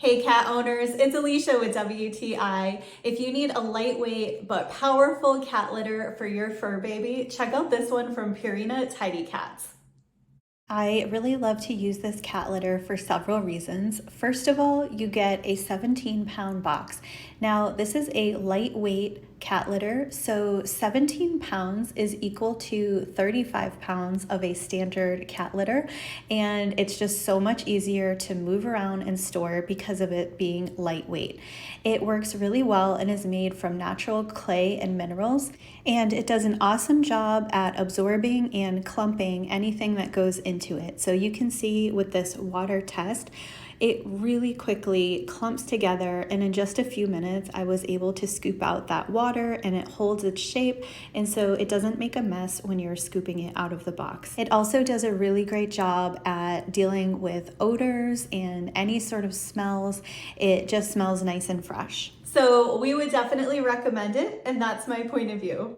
Hey cat owners, it's Alicia with WTI. If you need a lightweight but powerful cat litter for your fur baby, check out this one from Purina Tidy Cats. I really love to use this cat litter for several reasons. First of all, you get a 17-pound box. Now, this is a lightweight cat litter, so 17 pounds is equal to 35 pounds of a standard cat litter, and it's just so much easier to move around and store because of it being lightweight. It works really well and is made from natural clay and minerals, and it does an awesome job at absorbing and clumping anything that goes into it. So you can see with this water test, it really quickly clumps together, and in just a few minutes I was able to scoop out that water and it holds its shape, and so it doesn't make a mess when you're scooping it out of the box. It also does a really great job at dealing with odors and any sort of smells. It just smells nice and fresh. So we would definitely recommend it, and that's my point of view.